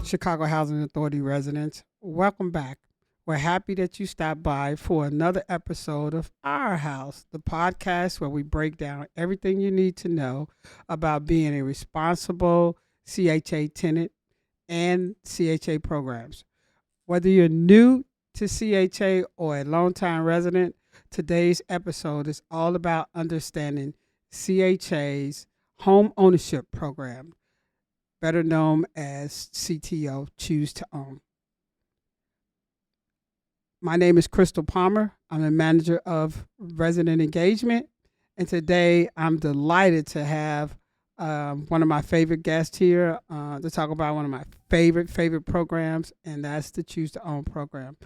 Chicago Housing Authority residents. Welcome back. We're happy that you stopped by for another episode of Our House, the podcast where we break down everything you need to know about being a responsible CHA tenant and CHA programs. Whether you're new to CHA or a longtime resident, today's episode is all about understanding CHA's home ownership program, better known as CTO, Choose to Own. My name is Crystal Palmer. I'm the manager of resident engagement. And today I'm delighted to have one of my favorite guests here to talk about one of my favorite programs, and that's the Choose to Own program.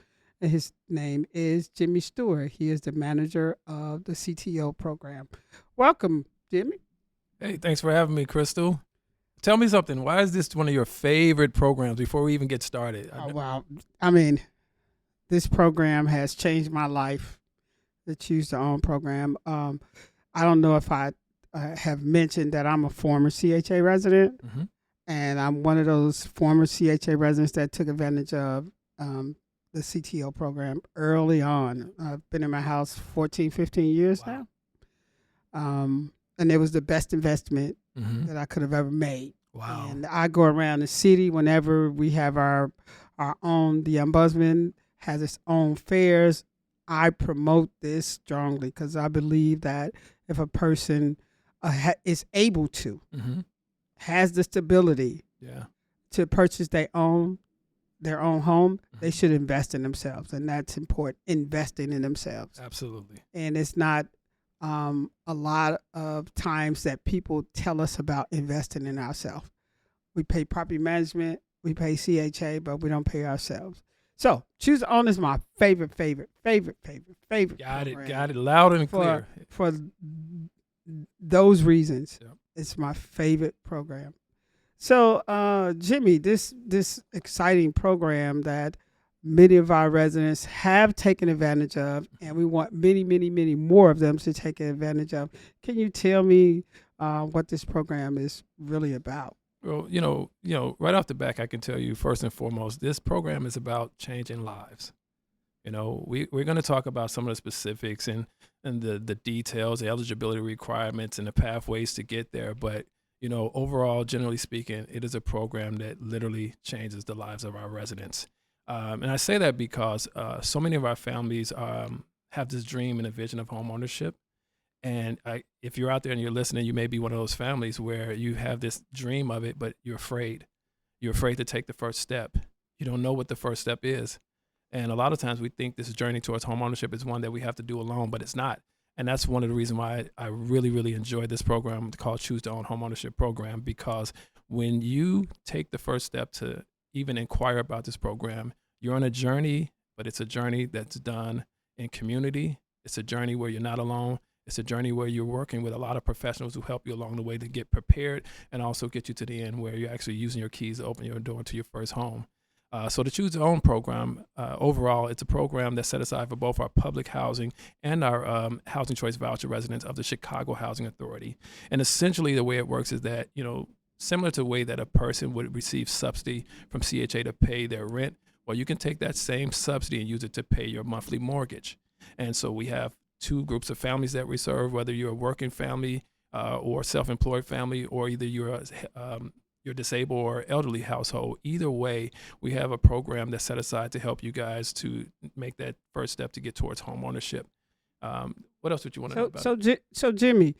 And his name is Jimmy Stewart. He is the manager of the CTO program. Welcome, Jimmy. Hey, thanks for having me, Crystal. Tell me something. Why is this one of your favorite programs before we even get started? Wow. I mean, this program has changed my life, the Choose to Own program. I don't know if I have mentioned that I'm a former CHA resident, and I'm one of those former CHA residents that took advantage of the CTO program early on. I've been in my house 14, 15 years now. And it was the best investment that I could have ever made. Wow. And I go around the city whenever we have our own, the ombudsman has its own fairs. I promote this strongly because I believe that if a person is able to, has the stability to purchase their own home, they should invest in themselves. And that's important, investing in themselves. Absolutely. And it's not a lot of times that people tell us about investing in ourselves. We pay property management, we pay CHA, but we don't pay ourselves. So Choose to Own is my favorite. Got it. Loud and clear. For those reasons, it's my favorite program. So, Jimmy, this exciting program that many of our residents have taken advantage of, and we want many more of them to take advantage of. Can you tell me what this program is really about? Well, you know, right off the back, I can tell you first and foremost, this program is about changing lives. You know, we're going to talk about some of the specifics and the details, the eligibility requirements, and the pathways to get there. But you know, overall, generally speaking, it is a program that literally changes the lives of our residents. And I say that because so many of our families have this dream and a vision of home ownership. And if you're out there and you're listening, you may be one of those families where you have this dream of it, but you're afraid. You're afraid to take the first step. You don't know what the first step is. And a lot of times we think this journey towards home ownership is one that we have to do alone, but it's not. And that's one of the reasons why I really enjoy this program called Choose to Own Home Ownership Program, because when you take the first step to even inquire about this program, you're on a journey, but it's a journey that's done in community. It's a journey where you're not alone. It's a journey where you're working with a lot of professionals who help you along the way to get prepared and also get you to the end where you're actually using your keys to open your door to your first home. So the Choose to Own program, overall, it's a program that's set aside for both our public housing and our housing choice voucher residents of the Chicago Housing Authority. And essentially the way it works is that, you know, similar to the way that a person would receive subsidy from CHA to pay their rent, well, you can take that same subsidy and use it to pay your monthly mortgage. And so we have two groups of families that we serve, whether you're a working family or self-employed family, or either you're disabled or elderly household. Either way, we have a program that's set aside to help you guys to make that first step to get towards home ownership. What else would you want to know about? So Jimmy,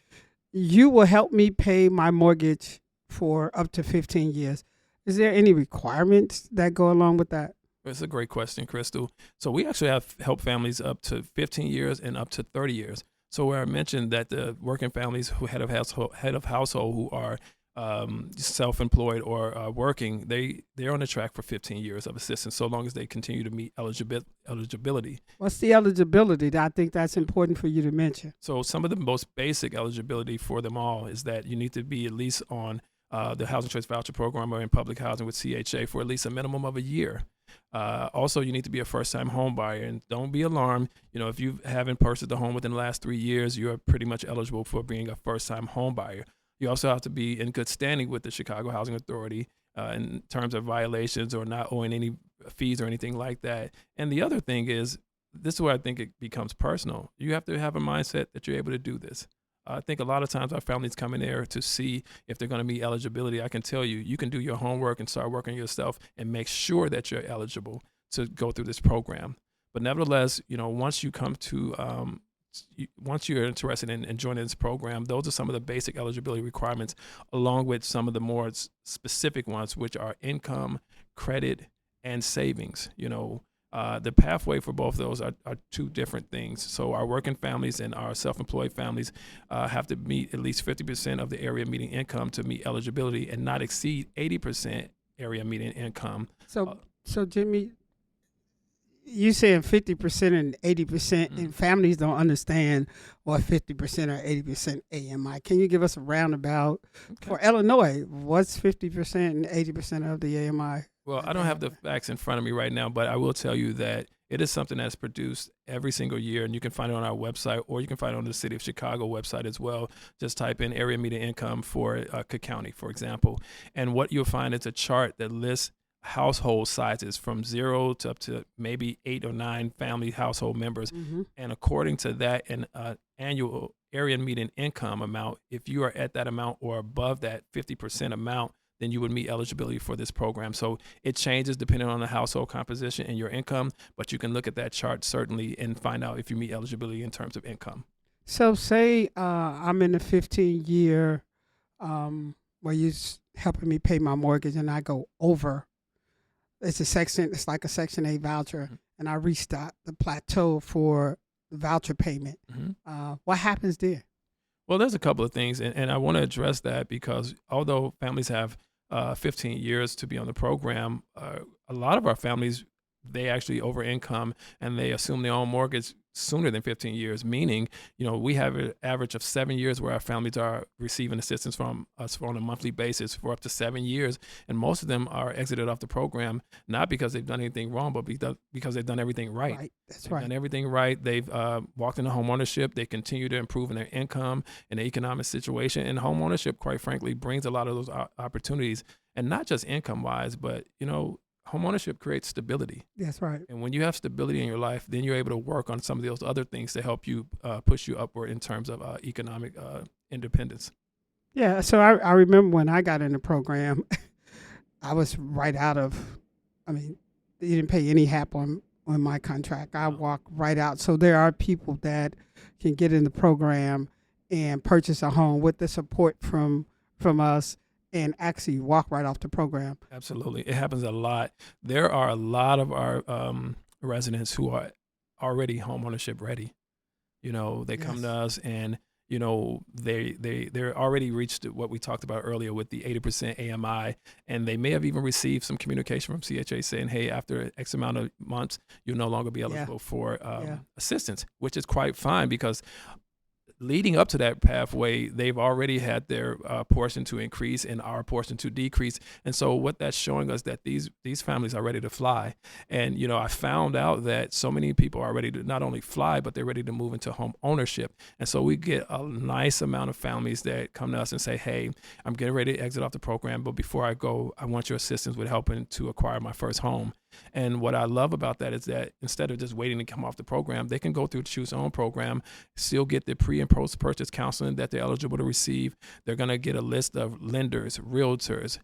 you will help me pay my mortgage for up to 15 years. Is there any requirements that go along with that? It's a great question, Crystal. So we actually have helped families up to 15 years and up to 30 years. So where I mentioned that the working families who head of household who are self-employed or working, they're on the track for 15 years of assistance, so long as they continue to meet eligibility. What's the eligibility? I think that's important for you to mention. So some of the most basic eligibility for them all is that you need to be at least on the Housing Choice Voucher Program or in public housing with CHA for at least a minimum of a year. Also, you need to be a first-time home buyer, and don't be alarmed. You know, if you haven't purchased a home within the last 3 years, you're pretty much eligible for being a first-time home buyer. You also have to be in good standing with the Chicago Housing Authority in terms of violations or not owing any fees or anything like that. And the other thing is, this is where I think it becomes personal. You have to have a mindset that you're able to do this. I think a lot of times our families come in there to see if they're going to meet eligibility. I can tell you, you can do your homework and start working yourself and make sure that you're eligible to go through this program. But nevertheless, once you come to once you're interested in joining this program, those are some of the basic eligibility requirements, along with some of the more specific ones, which are income, credit, and savings. The pathway for both of those are two different things. So our working families and our self-employed families have to meet at least 50% of the area median income to meet eligibility and not exceed 80% area median income. So Jimmy, you saying 50% and 80%, and families don't understand what 50% or 80% AMI. Can you give us a roundabout for Illinois? What's 50% and 80% of the AMI? Well, I don't have the facts in front of me right now, but I will tell you that it is something that's produced every single year, and you can find it on our website, or you can find it on the City of Chicago website as well. Just type in area median income for Cook County, for example. And what you'll find is a chart that lists household sizes from 0 to up to maybe 8 or 9 family household members. And according to that, an annual area median income amount, if you are at that amount or above that 50% amount, then you would meet eligibility for this program. So it changes depending on the household composition and your income, but you can look at that chart certainly and find out if you meet eligibility in terms of income. So say I'm in the 15-year where you're helping me pay my mortgage, and I go over. It's like a Section 8 voucher, and I reach the plateau for the voucher payment. What happens there? Well, there's a couple of things, and I want to address that because although families have 15 years to be on the program, a lot of our families, they actually over income and they assume their own mortgage sooner than 15 years, meaning, we have an average of 7 years where our families are receiving assistance from us on a monthly basis for up to 7 years. And most of them are exited off the program, not because they've done anything wrong, but because they've done everything right. That's They've right. done everything right. They've walked into home ownership. They continue to improve in their income and their economic situation. And home ownership, quite frankly, brings a lot of those opportunities, and not just income wise, but, home ownership creates stability. That's right. And when you have stability in your life, then you're able to work on some of those other things to help you push you upward in terms of economic independence. Yeah. So I remember when I got in the program, I was right out of, you didn't pay any HAP on my contract. I walked right out. So there are people that can get in the program and purchase a home with the support from us, and actually walk right off the program. Absolutely. It happens a lot. There are a lot of our residents who are already home ownership ready. They come to us and, they're already reached what we talked about earlier with the 80% AMI, and they may have even received some communication from CHA saying, hey, after X amount of months, you'll no longer be eligible for assistance, which is quite fine because leading up to that pathway, they've already had their portion to increase and our portion to decrease. And so what that's showing us that these families are ready to fly. And, I found out that so many people are ready to not only fly, but they're ready to move into home ownership. And so we get a nice amount of families that come to us and say, hey, I'm getting ready to exit off the program, but before I go, I want your assistance with helping to acquire my first home. And what I love about that is that instead of just waiting to come off the program, they can go through the Choose Own program, still get the pre and post purchase counseling that they're eligible to receive. They're going to get a list of lenders, realtors,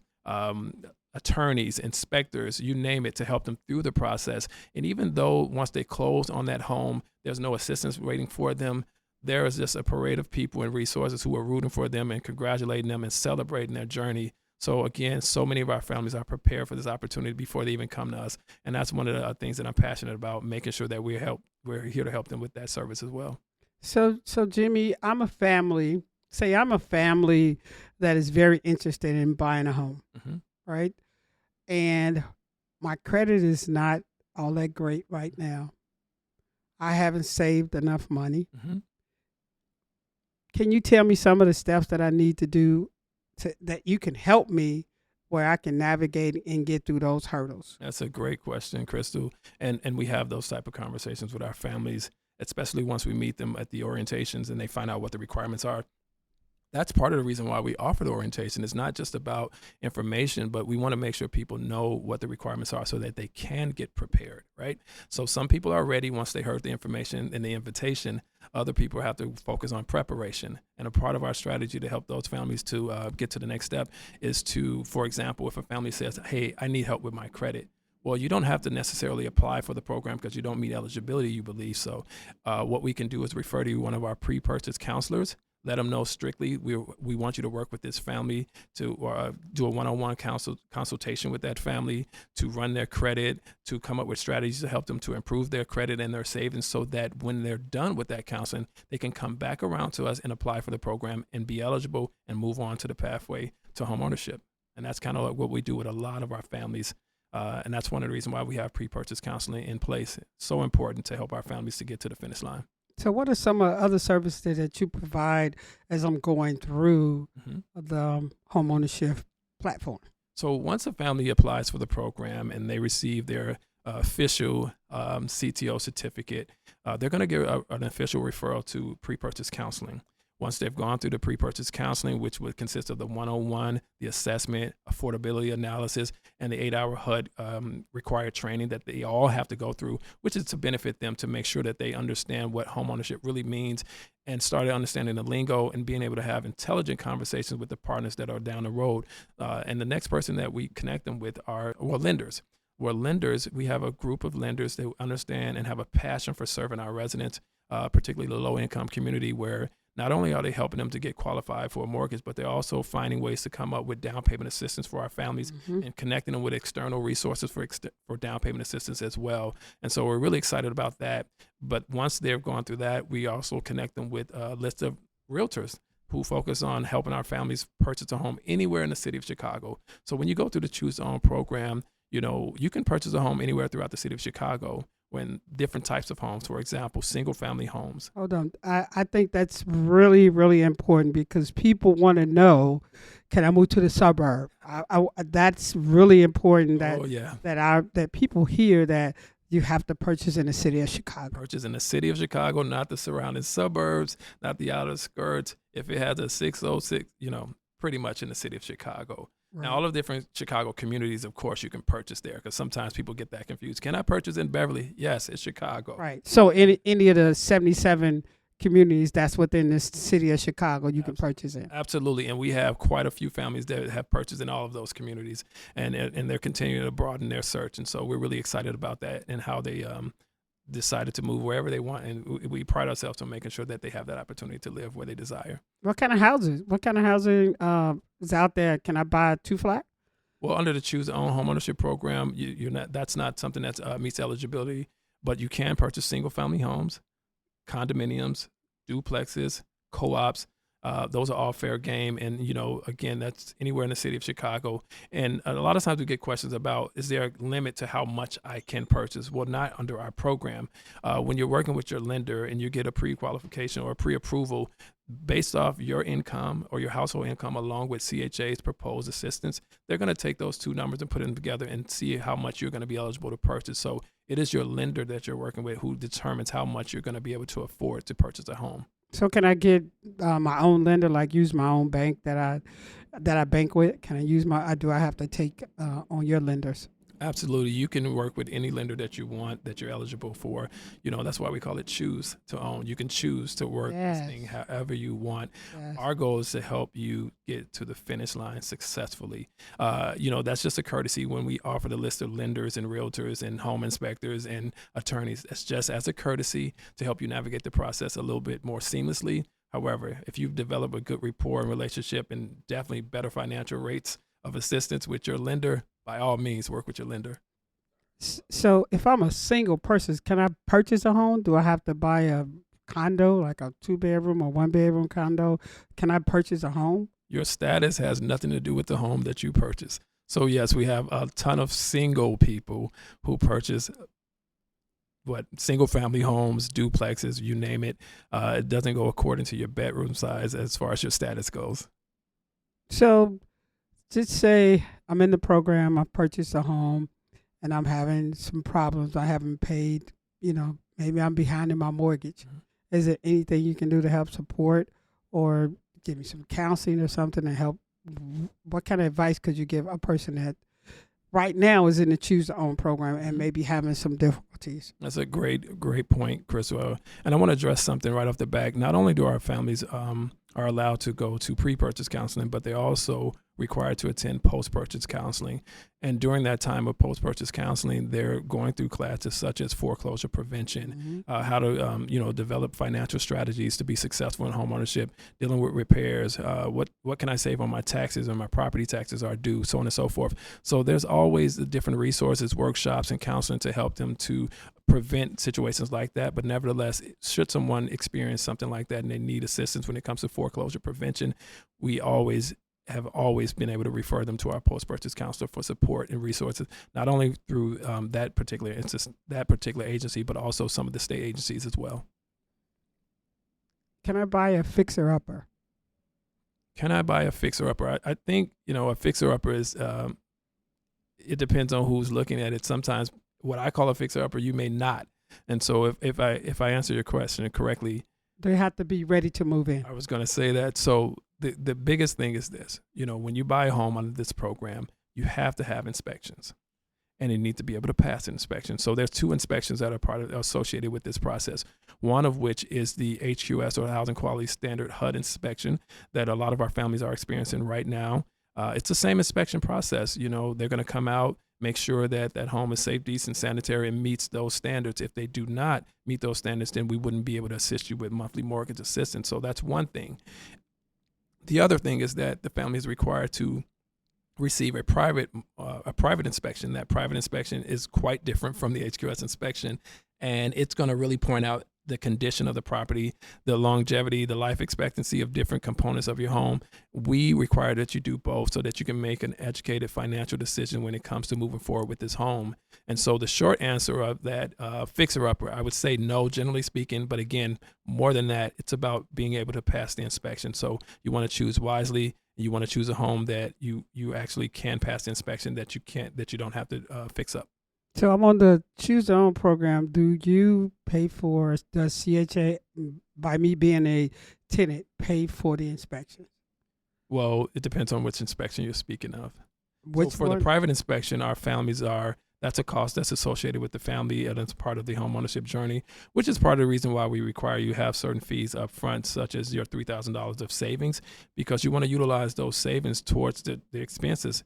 attorneys, inspectors, you name it, to help them through the process. And even though once they close on that home, there's no assistance waiting for them, there is just a parade of people and resources who are rooting for them and congratulating them and celebrating their journey. So again, so many of our families are prepared for this opportunity before they even come to us. And that's one of the things that I'm passionate about, making sure that we're here to help them with that service as well. So Jimmy, I'm a family that is very interested in buying a home, right? And my credit is not all that great right now. I haven't saved enough money. Can you tell me some of the steps that I need to do that you can help me where I can navigate and get through those hurdles? That's a great question, Crystal. And we have those type of conversations with our families, especially once we meet them at the orientations and they find out what the requirements are. That's part of the reason why we offer the orientation. It's not just about information, but we want to make sure people know what the requirements are so that they can get prepared, right? So some people are ready once they heard the information and the invitation. Other people have to focus on preparation. And a part of our strategy to help those families to get to the next step is to, for example, if a family says, hey, I need help with my credit. Well, you don't have to necessarily apply for the program because you don't meet eligibility, you believe. So what we can do is refer to one of our pre-purchase counselors. Let them know strictly we want you to work with this family to do a one-on-one consultation with that family, to run their credit, to come up with strategies to help them to improve their credit and their savings so that when they're done with that counseling, they can come back around to us and apply for the program and be eligible and move on to the pathway to homeownership. And that's kind of like what we do with a lot of our families. And that's one of the reasons why we have pre-purchase counseling in place. It's so important to help our families to get to the finish line. So, what are some other services that you provide as I'm going through the home ownership platform? So, once a family applies for the program and they receive their official CTO certificate, they're going to get an official referral to pre-purchase counseling. Once they've gone through the pre-purchase counseling, which would consist of the 101, the assessment, affordability analysis, and the 8-hour HUD required training that they all have to go through, which is to benefit them to make sure that they understand what homeownership really means and started understanding the lingo and being able to have intelligent conversations with the partners that are down the road. And the next person that we connect them with are lenders. We're lenders. We have a group of lenders that understand and have a passion for serving our residents, particularly the low-income community, where not only are they helping them to get qualified for a mortgage, but they're also finding ways to come up with down payment assistance for our families and connecting them with external resources for down payment assistance as well. And so we're really excited about that. But once they've gone through that, we also connect them with a list of realtors who focus on helping our families purchase a home anywhere in the city of Chicago. So when you go through the Choose to Own program, you can purchase a home anywhere throughout the city of Chicago. When different types of homes, for example, single family homes. Hold on. I think that's really, really important because people want to know, can I move to the suburb? That's really important that people hear that you have to purchase in the city of Chicago. Purchase in the city of Chicago, not the surrounding suburbs, not the outer skirts. If it has a 606, pretty much in the city of Chicago. Right. Now, all of the different Chicago communities, of course, you can purchase there because sometimes people get that confused. Can I purchase in Beverly? Yes, it's Chicago. Right. So any of the 77 communities that's within the city of Chicago, you can purchase in. Absolutely. And we have quite a few families that have purchased in all of those communities, and they're continuing to broaden their search. And so we're really excited about that and how they decided to move wherever they want, and we pride ourselves on making sure that they have that opportunity to live where they desire. What kind of housing is out there? Can I buy a 2-flat? Well, under the Choose to Own homeownership program, that's not something that meets eligibility, but you can purchase single family homes, condominiums, duplexes, co-ops. Those are all fair game. And, again, that's anywhere in the city of Chicago. And a lot of times we get questions about, is there a limit to how much I can purchase? Well, not under our program. When you're working with your lender and you get a pre-qualification or a pre-approval based off your income or your household income along with CHA's proposed assistance, they're going to take those two numbers and put them together and see how much you're going to be eligible to purchase. So it is your lender that you're working with who determines how much you're going to be able to afford to purchase a home. So can I get my own lender, like use my own bank that I bank with? Can I use do I have to take on your lenders? Absolutely. You can work with any lender that you want, that you're eligible for. That's why we call it Choose to Own. You can choose to work this thing however you want. Yes. Our goal is to help you get to the finish line successfully. That's just a courtesy when we offer the list of lenders and realtors and home inspectors and attorneys. That's just as a courtesy to help you navigate the process a little bit more seamlessly. However, if you've developed a good rapport and relationship and definitely better financial rates of assistance with your lender, by all means, work with your lender. So if I'm a single person, can I purchase a home? Do I have to buy a condo, like a 2-bedroom or 1-bedroom condo? Can I purchase a home? Your status has nothing to do with the home that you purchase. So yes, we have a ton of single people who purchase single family homes, duplexes, you name it. It doesn't go according to your bedroom size as far as your status goes. So just say I'm in the program, I purchased a home, and I'm having some problems. I haven't paid, maybe I'm behind in my mortgage. Mm-hmm. Is there anything you can do to help support, or give me some counseling or something to help. What kind of advice could you give a person that right now is in the choose to own program and maybe having some difficulties? That's a great point, Chris. And I want to address something right off the back. Not only do our families are allowed to go to pre-purchase counseling, but they're also required to attend post-purchase counseling. And during that time of post-purchase counseling, they're going through classes such as foreclosure prevention, how to develop financial strategies to be successful in homeownership, dealing with repairs, what can I save on my taxes or my property taxes are due, so on and so forth. So there's always the different resources, workshops, and counseling to help them to prevent situations like that. But nevertheless, should someone experience something like that and they need assistance when it comes to foreclosure prevention, we have always been able to refer them to our post-purchase counselor for support and resources, not only through that particular agency, but also some of the state agencies as well. Can I buy a fixer-upper? Can I buy a fixer-upper? I think, a fixer-upper is, it depends on who's looking at it. Sometimes what I call a fixer-upper, you may not. And so if I answer your question correctly, they have to be ready to move in. I was going to say that. So the biggest thing is this, when you buy a home under this program, you have to have inspections, and you need to be able to pass an inspection. So there's 2 inspections that are associated with this process. One of which is the HQS, or Housing Quality Standard HUD inspection, that a lot of our families are experiencing right now. It's the same inspection process. They're going to come out, make sure that that home is safe, decent, sanitary, and meets those standards. If they do not meet those standards, then we wouldn't be able to assist you with monthly mortgage assistance. So that's one thing. The other thing is that the family is required to receive a private inspection. That private inspection is quite different from the HQS inspection, and it's going to really point out the condition of the property, the longevity, the life expectancy of different components of your home. We require that you do both so that you can make an educated financial decision when it comes to moving forward with this home. And so the short answer of that fixer-upper, I would say no, generally speaking. But again, more than that, it's about being able to pass the inspection. So you want to choose wisely. You want to choose a home that you actually can pass the inspection, that you don't have to fix up. So I'm on the Choose Your Own program. Do you pay for, does CHA, by me being a tenant, pay for the inspection? Well, it depends on which inspection you're speaking of. Which so for one? the private inspection, our families that's a cost that's associated with the family, and it's part of the homeownership journey, which is part of the reason why we require you have certain fees up front, such as your $3,000 of savings, because you want to utilize those savings towards the expenses.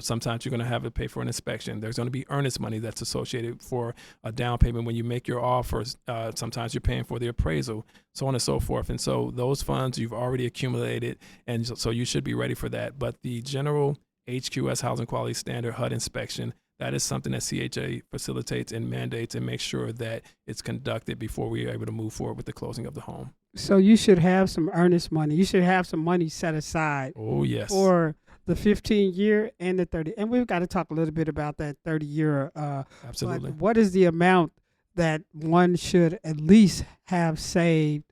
Sometimes you're going to have to pay for an inspection. There's going to be earnest money that's associated for a down payment when you make your offers. Sometimes you're paying for the appraisal, so on and so forth. And so those funds you've already accumulated, and so you should be ready for that. But the general HQS Housing Quality Standard HUD inspection, that is something that CHA facilitates and mandates and makes sure that it's conducted before we are able to move forward with the closing of the home. So you should have some earnest money. You should have some money set aside. Oh, yes. For the 15-year and the 30. And we've got to talk a little bit about that 30-year. Absolutely. What is the amount that one should at least have saved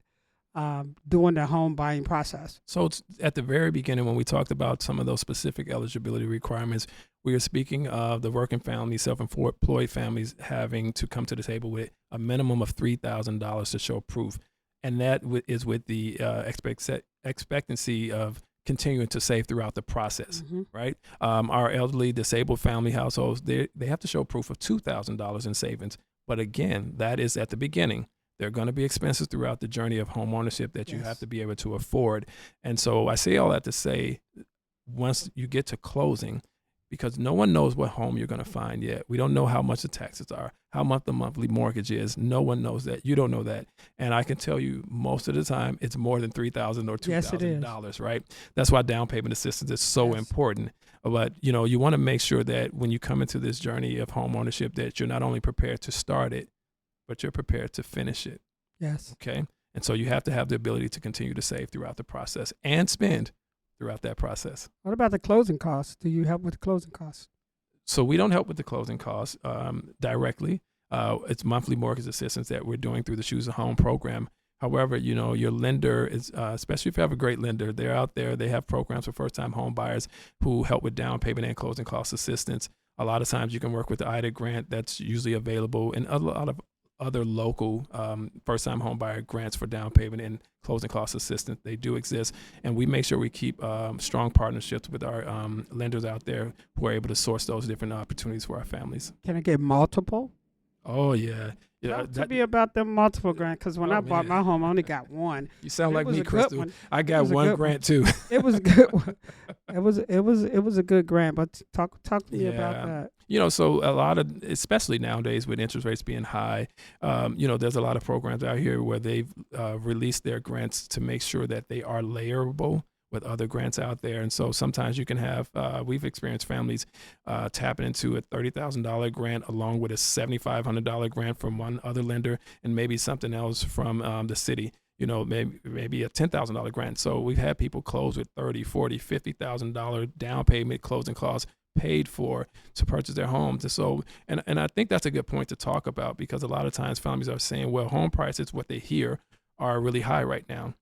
during the home buying process? So it's at the very beginning when we talked about some of those specific eligibility requirements, we are speaking of the working families, self-employed families having to come to the table with a minimum of $3,000 to show proof. And that is with the expectancy of continuing to save throughout the process, right? Our elderly, disabled family households, they have to show proof of $2,000 in savings. But again, that is at the beginning. There are going to be expenses throughout the journey of home ownership that you have to be able to afford. And so I say all that to say, once you get to closing, because no one knows what home you're going to find yet. We don't know how much the taxes are, how much the monthly mortgage is. No one knows that. You don't know that. And I can tell you most of the time it's more than $3,000 or $2,000, right? That's why down payment assistance is so important. But, you want to make sure that when you come into this journey of home ownership that you're not only prepared to start it, but you're prepared to finish it. Yes. Okay? And so you have to have the ability to continue to save throughout the process and spend throughout that process. What about the closing costs? Do you help with the closing costs? So we don't help with the closing costs directly. It's monthly mortgage assistance that we're doing through the Choose a Home program. However, your lender is, especially if you have a great lender, they're out there. They have programs for first-time home buyers who help with down payment and closing cost assistance. A lot of times you can work with the E.asy grant that's usually available, and a lot of other local first-time home buyer grants for down payment and closing cost assistance. They do exist, and we make sure we keep strong partnerships with our lenders out there who are able to source those different opportunities for our families. Can I get multiple? Oh yeah, Talk to me about them multiple grants, because when I bought my home, I only got one. You sound like was me, a good Crystal. one. I got one grant too. It was a good one. It was a good grant, but talk to me about that. So a lot of, especially nowadays with interest rates being high, there's a lot of programs out here where they've released their grants to make sure that they are layerable with other grants out there. And so sometimes you can have, we've experienced families tapping into a $30,000 grant along with a $7,500 grant from one other lender and maybe something else from the city. Maybe a $10,000 grant. So we've had people close with $30,000, $40,000, $50,000 down payment, closing costs paid for to purchase their homes. And so, and I think that's a good point to talk about, because a lot of times families are saying, well, home prices, what they hear, are really high right now.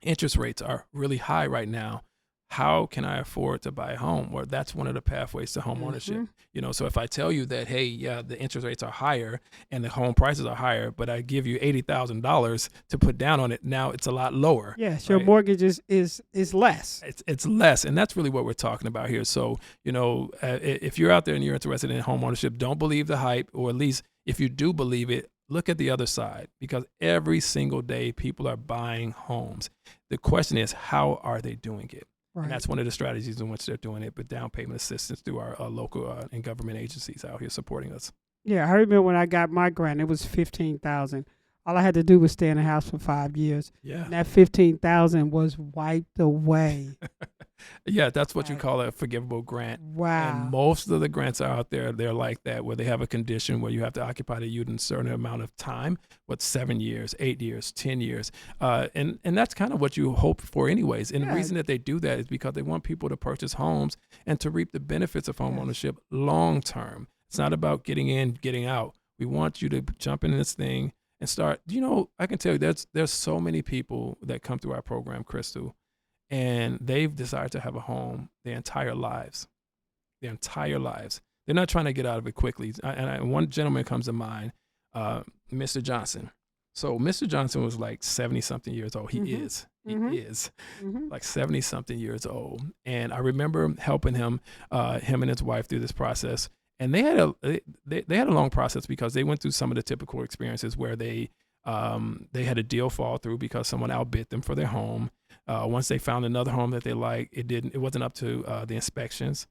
Interest rates are really high right now. How can I afford to buy a home? Well, that's one of the pathways to home ownership. So if I tell you that, hey, yeah, the interest rates are higher and the home prices are higher, but I give you $80,000 to put down on it, now it's a lot lower. Yes, your mortgage is less. It's less, and that's really what we're talking about here. So, if you're out there and you're interested in home ownership, don't believe the hype, or at least if you do believe it, look at the other side, because every single day people are buying homes. The question is, how are they doing it? Right. And that's one of the strategies in which they're doing it, but down payment assistance through our local and government agencies out here supporting us. Yeah, I remember when I got my grant, it was $15,000. All I had to do was stay in the house for 5 years. Yeah. And that $15,000 was wiped away. Yeah, that's what you call a forgivable grant. Wow. And most of the grants are out there, they're like that, where they have a condition where you have to occupy the unit in a certain amount of time, 7 years, 8 years, 10 years. And that's kind of what you hope for anyways. And the reason that they do that is because they want people to purchase homes and to reap the benefits of home ownership long term. It's not about getting in, getting out. We want you to jump into this thing and start. I can tell you there's so many people that come through our program, Crystal, and they've decided to have a home their entire lives. They're not trying to get out of it quickly. And one gentleman comes to mind, Mr. Johnson. So Mr. Johnson was like 70-something years old. He is like 70-something years old. And I remember helping him and his wife through this process. And they had a long process, because they went through some of the typical experiences where they had a deal fall through because someone outbid them for their home. Once they found another home that they liked, it wasn't up to the inspections,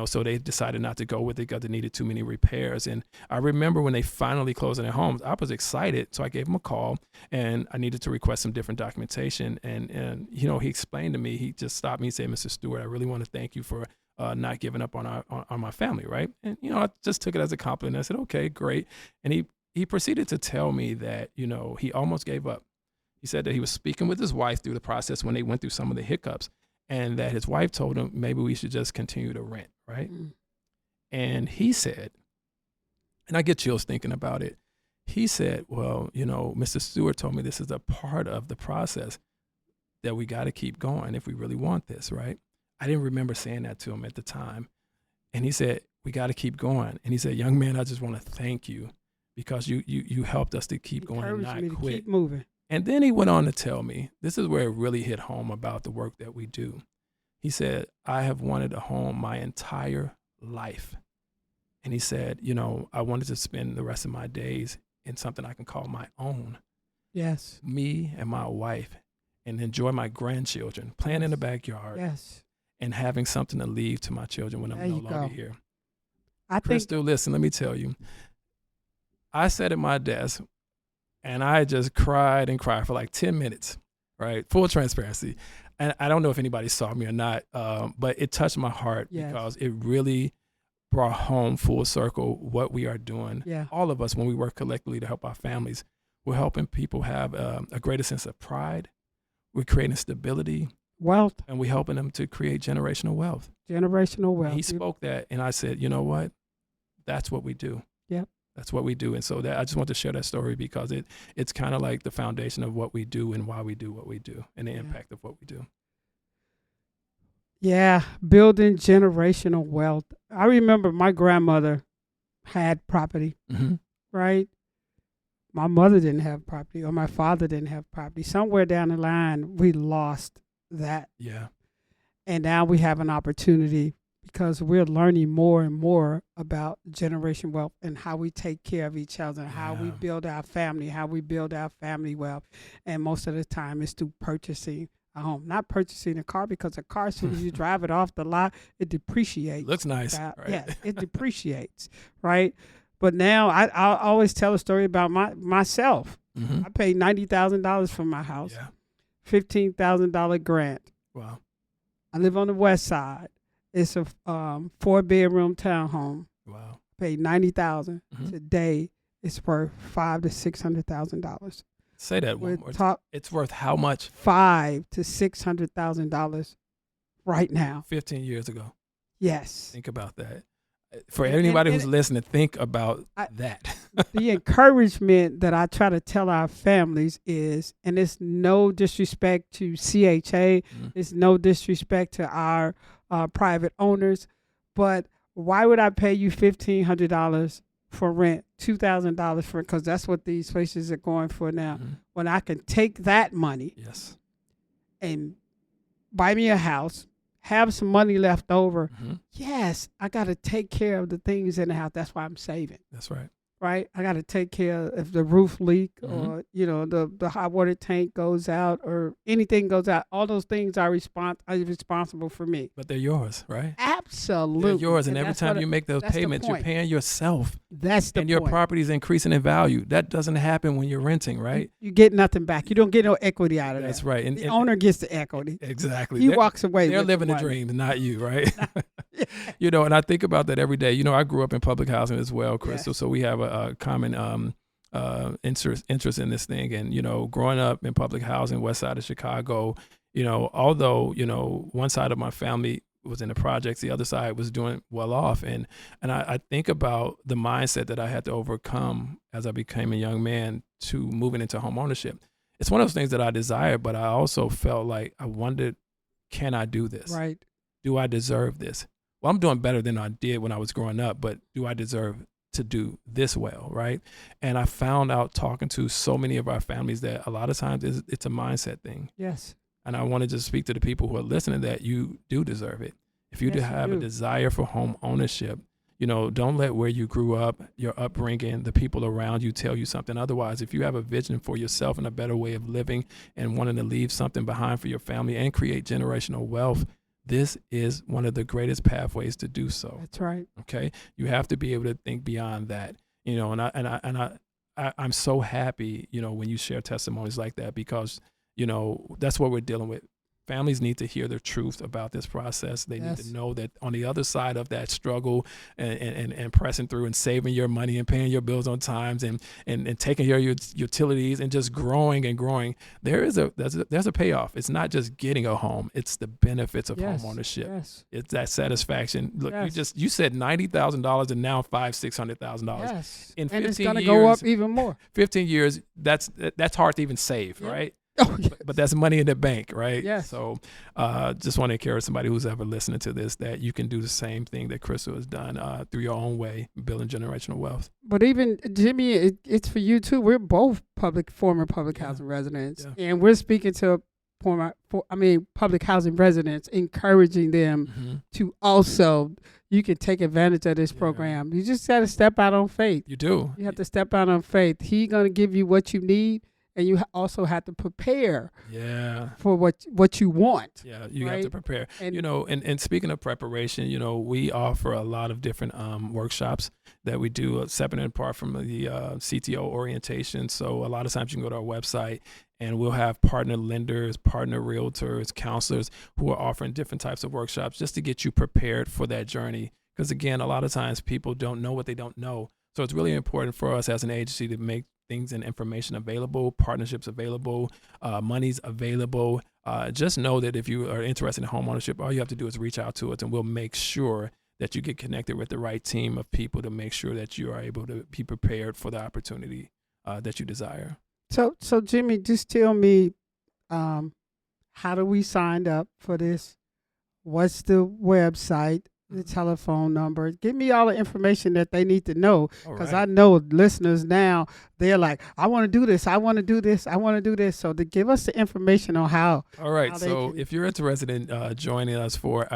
so they decided not to go with it because they needed too many repairs. And I remember when they finally closed on their homes, I was excited. So I gave him a call, and I needed to request some different documentation. And he explained to me, he just stopped me and said, Mr. Stewart, I really want to thank you for not giving up on my family, right? And, I just took it as a compliment. I said, okay, great. And he proceeded to tell me that, he almost gave up. He said that he was speaking with his wife through the process when they went through some of the hiccups, and that his wife told him maybe we should just continue to rent, right? And he said, and I get chills thinking about it, he said, well, Mr. Stewart told me this is a part of the process that we got to keep going if we really want this, right? I didn't remember saying that to him at the time. And he said, we got to keep going. And he said, young man, I just want to thank you, because you helped us to keep going and not quit. Keep moving. And then he went on to tell me, this is where it really hit home about the work that we do. He said, I have wanted a home my entire life. And he said, I wanted to spend the rest of my days in something I can call my own. Yes. Me and my wife, and enjoy my grandchildren, playing in the backyard. Yes. And having something to leave to my children when I'm no longer here. Crystal, listen, let me tell you. I sat at my desk, and I just cried and cried for like 10 minutes, right? Full transparency. And I don't know if anybody saw me or not, but it touched my heart because it really brought home full circle what we are doing. Yeah. All of us, when we work collectively to help our families, we're helping people have a greater sense of pride. We're creating stability. Wealth. And we're helping them to create generational wealth. Generational wealth. And he spoke that, and I said, you know what? That's what we do. Yep. That's what we do. And so I just want to share that story because it's kind of like the foundation of what we do and why we do what we do and the impact of what we do. Yeah, building generational wealth. I remember my grandmother had property, right? my mother didn't have property or my father didn't have property. Somewhere down the line, we lost that. Yeah. And now we have an opportunity because we're learning more and more about generation wealth and how we take care of each other, how we Yeah. build our family, how we build our family wealth. And most of the time it's through purchasing a home, not purchasing a car, because a car, as soon as you drive it off the lot, it depreciates. Looks nice. Right? Right? Yes, it depreciates, right? But now I always tell a story about myself. Mm-hmm. I paid $90,000 for my house, Yeah. $15,000 grant. Wow. I live on the west side. It's a 4-bedroom townhome. Wow. Paid $90,000. Mhm. Today, it's worth $500,000 to $600,000. Say that We're one more. talk It's worth how much? $500,000 to $600,000 right now. 15 years ago. Yes. Think about that. For And- anybody and- who's listening, think about I- that. The encouragement that I try to tell our families is, and it's no disrespect to CHA, Mhm. it's no disrespect to our private owners, but why would I pay you $1,500 for rent, $2,000 for, because that's what these places are going for now, Mhm. when I can take that money Yes. and buy me a house, have some money left over? Mhm. Yes, I got to take care of the things in the house. That's why I'm saving. That's right. Right, I got to take care of if the roof leak Mhm. or the hot water tank goes out or anything goes out. All those things are responsible for me. But they're yours, right? Absolutely, They're yours, and every that's time what you make those that's the payments, you're point. paying yourself, that's the and your point. property is increasing in value. That doesn't happen when you're renting, right? You get nothing back. You don't get no equity out of That's that. right. And, The and owner gets the equity. exactly. He They're- walks away. They're with living the money. dream, not you, right? And I think about that every day. I grew up in public housing as well, Crystal. Yes. So we have a common interest in this thing. And growing up in public housing, west side of Chicago, although one side of my family was in the projects, the other side was doing well off, and I think about the mindset that I had to overcome as I became a young man to moving into home ownership. It's one of those things that I desired, but I also felt like I wondered, can I do this? Right. Do I deserve this? Well, I'm doing better than I did when I was growing up, but do I deserve to do this well, right? And I found out talking to so many of our families that a lot of times it's a mindset thing. Yes. And I want to just speak to the people who are listening that you do deserve it. If you Yes, do you have a do. desire for home ownership, don't let where you grew up, your upbringing, the people around you tell you something. Otherwise, if you have a vision for yourself and a better way of living and wanting to leave something behind for your family and create generational wealth, this is one of the greatest pathways to do so. That's right. Okay, you have to be able to think beyond that. I'm so happy, when you share testimonies like that, because that's what we're dealing with. Families need to hear the truth about this process. They need Yes. to know that on the other side of that struggle and pressing through and saving your money and paying your bills on times and taking care of your utilities and just growing and growing, there's a payoff. It's not just getting a home; it's the benefits of Yes. home ownership. Yes. It's that satisfaction. Look, Yes. you said $90,000 and now $600,000. Yes. In And it's 15 going to go up years- even more. 15 years. That's hard to even save, Yeah. right? Oh, yes. But that's money in the bank, right? Yes. So just want to encourage somebody who's ever listening to this that you can do the same thing that Crystal has done through your own way, building generational wealth. But even Jimmy, it's for you too. We're both former public Yeah. housing residents, Yeah. and we're speaking to public housing residents, encouraging them Mm-hmm. to also. You can take advantage of this Yeah. program. You just got to step out on faith. You do. You have to step out on faith. He's gonna give you what you need, and you also have to prepare Yeah. for what you want. Yeah, you have to Right. prepare. And- And speaking of preparation, we offer a lot of different workshops that we do separate and apart from the CTO orientation. So a lot of times you can go to our website and we'll have partner lenders, partner realtors, counselors who are offering different types of workshops just to get you prepared for that journey. Because again, a lot of times people don't know what they don't know. So it's really important for us as an agency to make things and information available, partnerships available, monies available. Just know that if you are interested in home ownership, all you have to do is reach out to us and we'll make sure that you get connected with the right team of people to make sure that you are able to be prepared for the opportunity that you desire. So Jimmy, just tell me, how do we sign up for this? What's the website? the telephone number. Give me all the information that they need to know, All because right. I know listeners now, they're like, I want to do this, I want to do this, I want to do this. So to give us the information on All right. how they So can. if you're interested in joining us for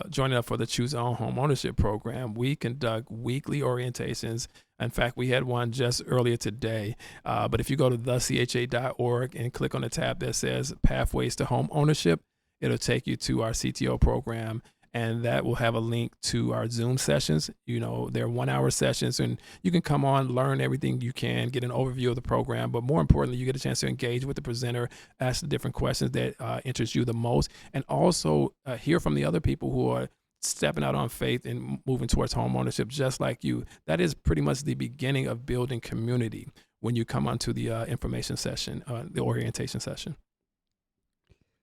joining up for the Choose Your Own Home Ownership program, we conduct weekly orientations. In fact, we had one just earlier today. But if you go to thecha.org and click on the tab that says Pathways to Home Ownership, it'll take you to our CTO program. And that will have a link to our Zoom sessions. They're 1 hour sessions, and you can come on, learn everything you can, get an overview of the program. But more importantly, you get a chance to engage with the presenter, ask the different questions that interest you the most, and also hear from the other people who are stepping out on faith and moving towards home ownership just like you. That is pretty much the beginning of building community when you come onto the information session, the orientation session.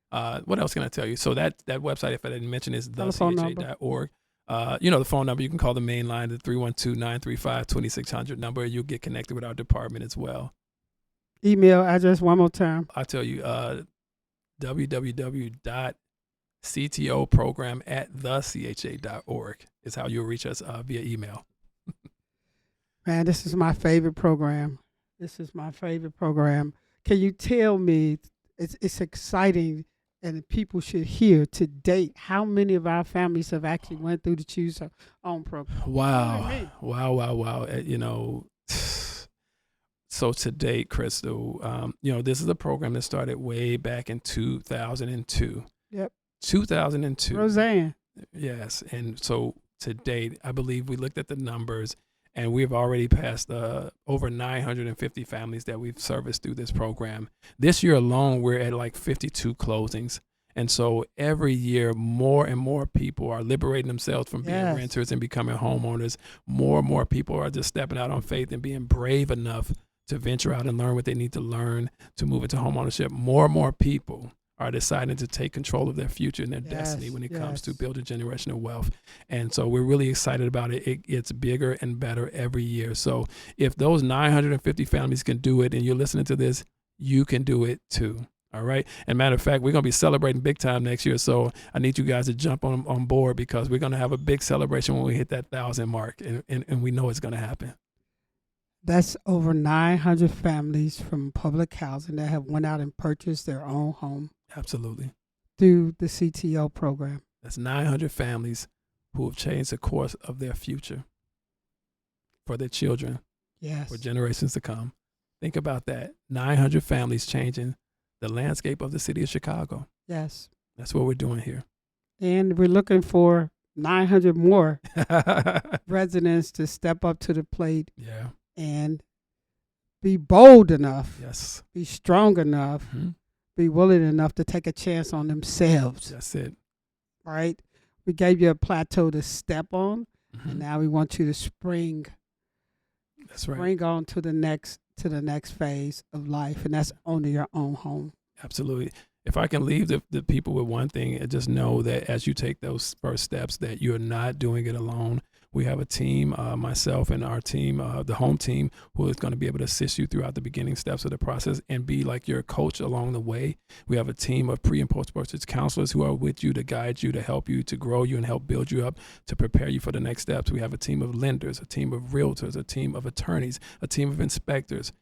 What else can I tell you? So that website, if I didn't mention, is thecha.org. The phone number, you can call the main line, the 312-935-2600 number. You'll get connected with our department as well. Email address one more time. I'll tell you, www.ctoprogram@thecha.org is how you'll reach us via email. Man, this is my favorite program. Can you tell me, it's exciting, and people should hear to date how many of our families have actually went through the Choose Your Own program? Wow. So to date, Crystal, this is a program that started way back in 2002. Yep. 2002. Roseanne. Yes. And so to date, I believe we looked at the numbers, and we've already passed over 950 families that we've serviced through this program. This year alone, we're at like 52 closings. And so every year, more and more people are liberating themselves from being renters and becoming homeowners. More and more people are just stepping out on faith and being brave enough to venture out and learn what they need to learn to move into homeownership. More and more people are deciding to take control of their future and their destiny when it comes to building generational wealth. And so we're really excited about it. It gets bigger and better every year. So if those 950 families can do it and you're listening to this, you can do it too. All right. And matter of fact, we're going to be celebrating big time next year. So I need you guys to jump on board, because we're going to have a big celebration when we hit that 1,000 mark. And we know it's going to happen. That's over 900 families from public housing that have went out and purchased their own home. Absolutely. Through the CTO program. That's 900 families who have changed the course of their future for their children. Yes. For generations to come. Think about that. 900 families changing the landscape of the city of Chicago. Yes. That's what we're doing here. And we're looking for 900 more residents to step up to the plate. Yeah. And be bold enough. Yes. Be strong enough. Mm-hmm. Be willing enough to take a chance on themselves. That's it. Right? We gave you a plateau to step on, Mm-hmm. and now we want you to spring. That's right. Spring on to the next phase of life, and that's owning your own home. Absolutely. If I can leave the people with one thing, just know that as you take those first steps, that you're not doing it alone. We have a team, myself and our team, the home team, who is going to be able to assist you throughout the beginning steps of the process and be like your coach along the way. We have a team of pre and post-purchase counselors who are with you to guide you, to help you, to grow you and help build you up, to prepare you for the next steps. We have a team of lenders, a team of realtors, a team of attorneys, a team of inspectors,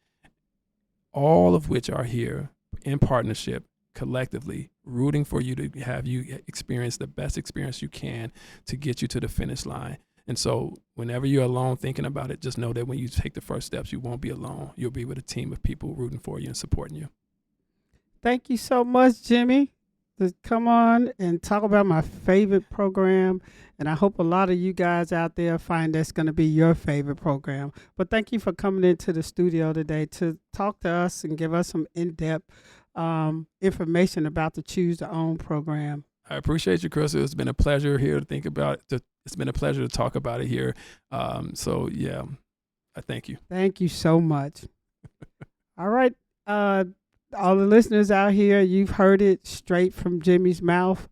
all of which are here in partnership, collectively, rooting for you to have you experience the best experience you can to get you to the finish line. And so whenever you're alone thinking about it, just know that when you take the first steps, you won't be alone. You'll be with a team of people rooting for you and supporting you. Thank you so much, Jimmy, to come on and talk about my favorite program. And I hope a lot of you guys out there find that's going to be your favorite program. But thank you for coming into the studio today to talk to us and give us some in-depth information about the Choose Your Own program. I appreciate you, Chris. It's been a pleasure here to think about it. It's been a pleasure to talk about it here. So, yeah, I thank you. Thank you so much. All right. All the listeners out here, you've heard it straight from Jimmy's mouth,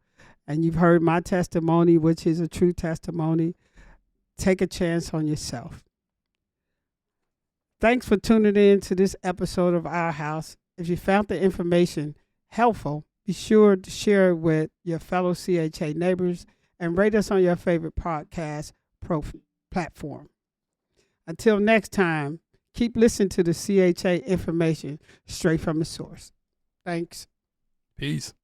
and you've heard my testimony, which is a true testimony. Take a chance on yourself. Thanks for tuning in to this episode of Our House. If you found the information helpful, be sure to share it with your fellow CHA neighbors and rate us on your favorite podcast platform. Until next time, keep listening to the CHA information straight from the source. Thanks. Peace.